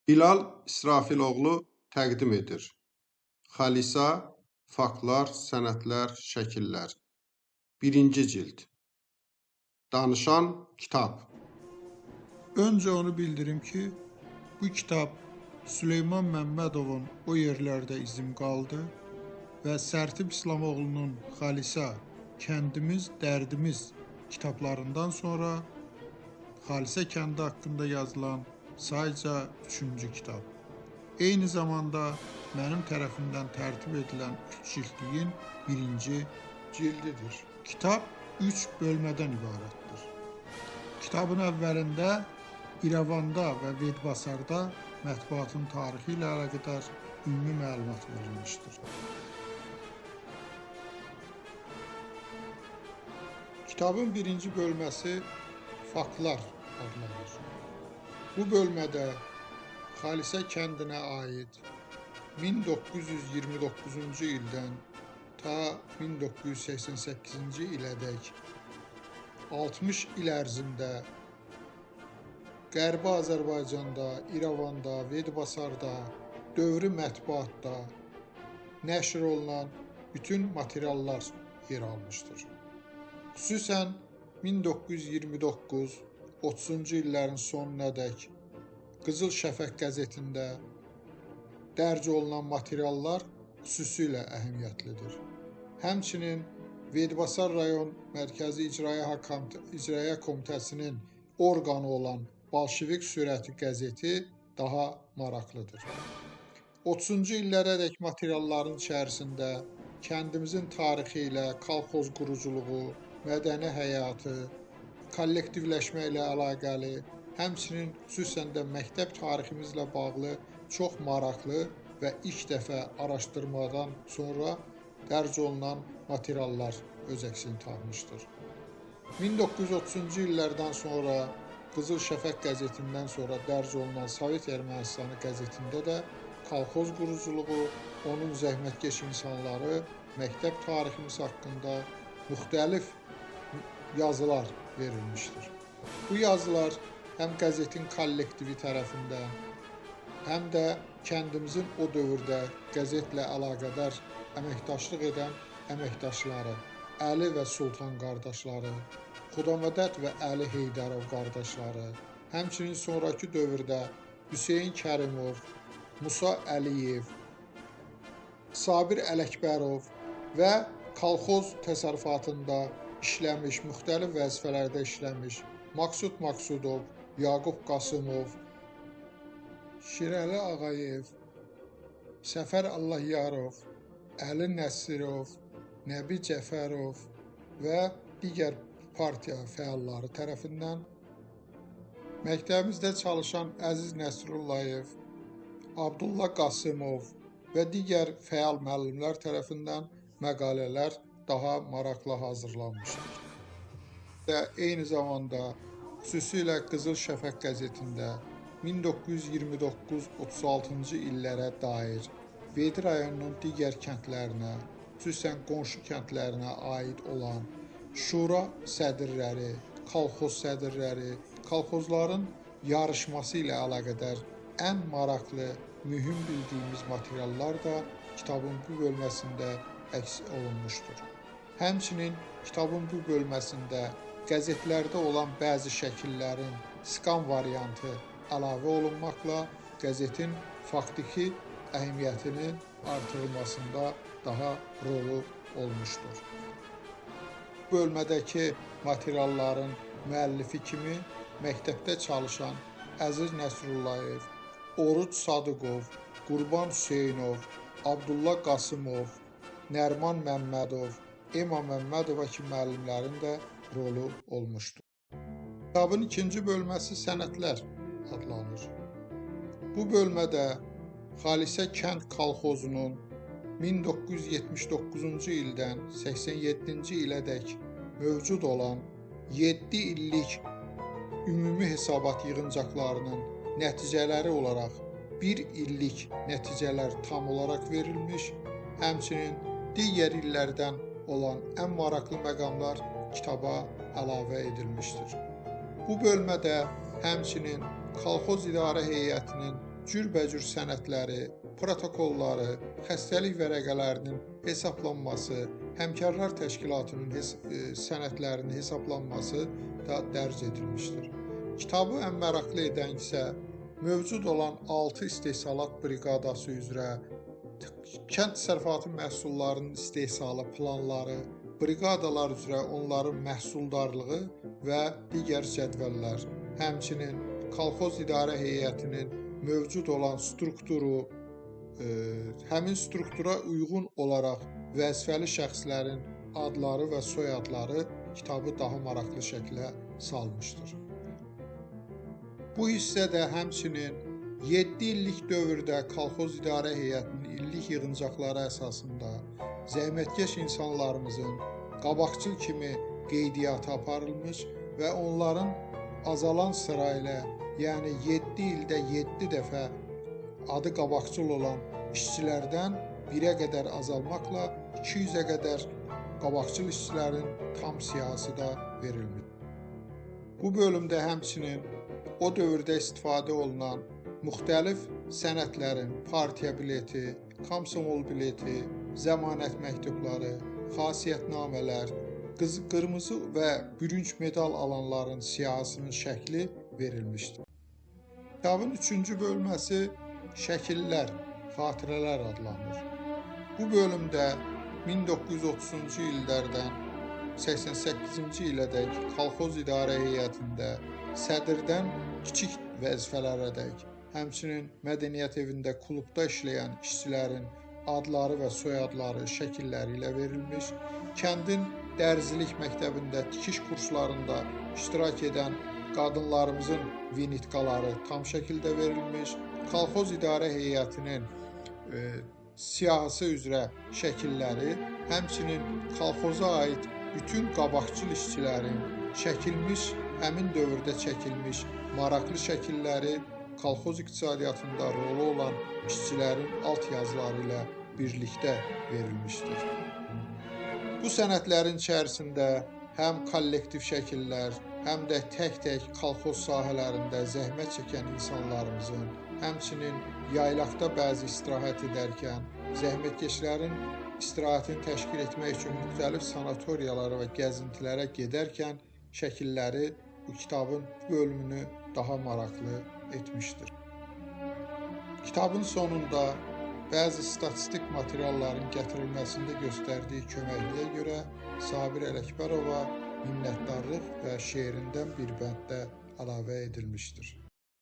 Hilal İsrafiloğlu təqdim edir. Xalisa, faktlar, sənədlər, şəkillər. 1-ci cild. Danışan kitab. Önce onu bildirim ki, bu kitap Süleyman Məmmədovun O yerlərdə izim qaldı və Sərtib İslamoğlu'nun Xalisa, Kəndimiz, Dərdimiz kitablarından sonra Xalisa kəndi haqqında yazılan sayca 3-cü kitab. Eyni zamanda mənim tərəfimdən tərtib edilən 3 cildliyin 1-ci cildidir. Kitab 3 bölmədən ibarətdir. Kitabın əvvəlində İrəvanda və Vedbasarda mətbuatın tarixi ilə əlaqədar ümumi məlumat verilmişdir. Kitabın 1-ci bölməsi faktlar adlanır. Bu bölmədə Xalisə kəndinə aid 1929-cu ildən ta 1988-ci ilədək 60 il ərzində Qərbi Azərbaycanda, İrəvanda, Vedbasarda, dövrü mətbuatda nəşr olunan bütün materiallar yer almışdır. Xüsusən 1929-30-cu illərin sonunadək Qızıl Şəfəq qəzetində dərc olunan materiallar xüsusilə əhəmiyyətlidir. Həmçinin Vedbasar rayon Mərkəzi İcraya Komitəsinin orqanı olan Bolşevik Sürəti qəzeti daha maraqlıdır. 30-cu illərədək materialların içərisində kəndimizin tarixi ilə kolxoz quruculuğu, mədəni həyatı, kollektivləşmə ilə əlaqəli, həmçinin xüsusən də məktəb tariximizlə bağlı çox maraqlı və ilk dəfə araşdırmadan sonra dərc olunan materiallar öz əksini tapmışdır. 1930-cu illərdən sonra Qızıl Şəfəq qəzetindən sonra dərc olunan Sovet Ermənistanı qəzetində də kolxoz quruculuğu, onun zəhmətkeş insanları, məktəb tariximiz haqqında müxtəlif yazılar verilmişdir. Bu yazılar həm qəzetin kollektivi tərəfindən, həm də kəndimizin o dövrdə qəzetlə əlaqədar əməkdaşlıq edən əməkdaşları, Əli və Sultan qardaşları, Xudamədət və Əli Heydərov qardaşları, həmçinin sonraki dövrdə Hüseyn Kərimov, Musa Əliyev, Sabir Ələkbərov və kolxoz təsərrüfatında işləmiş, müxtəlif vəzifələrdə işləmiş Maksud Maksudov, Yaqub Qasımov, Şirəli Ağayev, Səfər Allahyarov, Əli Nəsirov, Nəbi Cəfərov və digər partiya fəalları tərəfindən məktəbimizdə çalışan Əziz Nəsrullayev, Abdullah Qasımov və digər fəal müəllimlər tərəfindən məqalələr daha maraqlı hazırlanmışdır. Və eyni zamanda xüsusilə Qızıl Şəfəq qəzetində 1929-36-cı illərə dair Vedi rayonunun digər kəndlərinə, xüsusən qonşu kəndlərinə aid olan şura sədrləri, kolxoz sədrləri, kolxozların yarışması ilə əlaqədar ən maraqlı, mühüm bildiyimiz materiallar da kitabın bu bölməsində əks olunmuşdur. Həmçinin kitabın bu bölməsində qəzetlərdə olan bəzi şəkillərin skan variantı əlavə olunmaqla qəzetin faktiki əhəmiyyətinin artırılmasında daha rolu olmuşdur. Bu bölmədəki materialların müəllifi kimi məktəbdə çalışan Əziz Nəsrullayev, Oruc Sadıqov, Qurban Hüseynov, Abdullah Qasımov, Nərman Məmmədov, Ema Məmmədova kimi müəllimlərin də rolu olmuşdur. Kitabın 2-ci bölməsi sənədlər adlanır. Bu bölmədə Xalisə kənd kolxozunun 1979-cu ildən 87-ci ilədək mövcud olan 7 illik ümumi hesabat yığıncaqlarının nəticələri olaraq 1 illik nəticələr tam olaraq verilmiş, həmçinin digər illərdən olan ən maraqlı məqamlar kitaba əlavə edilmişdir. Bu bölmədə həmçinin kolxoz idarə heyətinin cürbəcür sənədləri, protokolları, xəstəlik vərəqələrinin hesablanması, həmkarlar təşkilatının sənədlərinin hesablanması da dərc edilmişdir. Kitabı ən maraqlı edən isə mövcud olan 6 istehsalat briqadası üzrə kənd təsərrüfatı məhsullarının istehsalı planları, briqadalar üzrə onların məhsuldarlığı və digər cədvəllər, həmçinin kolxoz idarə heyətinin mövcud olan strukturu, həmin struktura uyğun olaraq vəzifəli şəxslərin adları və soyadları kitabı daha maraqlı şəklə salmışdır. Bu hissədə həmçinin 7 illik dövrdə kolxoz idarə heyətinin illik yığıncaqları əsasında zəhmətkeş insanlarımızın qabaqcıl kimi qeydiyyatı aparılmış və onların azalan sırayla, yəni 7 ildə 7 dəfə adı qabaqcıl olan işçilərdən 1-ə qədər azalmaqla 200-ə qədər qabaqcıl işçilərin tam siyahısı da verilmiş. Bu bölümdə həmçinin o dövrdə istifadə olunan müxtəlif sənədlərin partiya bileti, komsomol bileti, zəmanət məktubları, xasiyyətnamələr, qırmızı və bürünc medal alanların siyahısının şəkli verilmişdir. Kitabın 3-cü bölməsi şəkillər, xatirələr adlanır. Bu bölümdə 1930-cu illərdən 88-ci ilədək kolxoz idarə heyətində sədrdən kiçik vəzifələrədək, həmçinin mədəniyyət evində, klubda işləyən işçilərin adları və soyadları şəkilləri ilə verilmiş, kəndin dərzilik məktəbində tikiş kurslarında iştirak edən qadınlarımızın vinitkaları tam şəkildə verilmiş, kolxoz idarə heyətinin siyahısı üzrə şəkilləri, həmçinin kolxoza aid bütün qabaqcıl işçilərin çəkilmiş, həmin dövrdə çəkilmiş maraqlı şəkilləri, kolxoz iqtisadiyyatında rolu olan işçilərin alt yazıları ilə birlikdə verilmişdir. Bu sənədlərin içərisində həm kollektiv şəkillər, həm də tək-tək kolxoz sahələrində zəhmət çəkən insanlarımızın, həmçinin yaylaqda bəzi istirahət edərkən, zəhmətkeşlərin istirahətini təşkil etmək üçün müxtəlif sanatoriyalara və gəzintilərə gedərkən şəkilləri bu kitabın bölümünü daha maraqlı etmişdir. Kitabın sonunda bəzi statistik materialların gətirilməsində göstərdiyi köməkliyə görə Sabir Ələkbərova minnətdarlıq və şeirindən bir bənddə əlavə edilmişdir.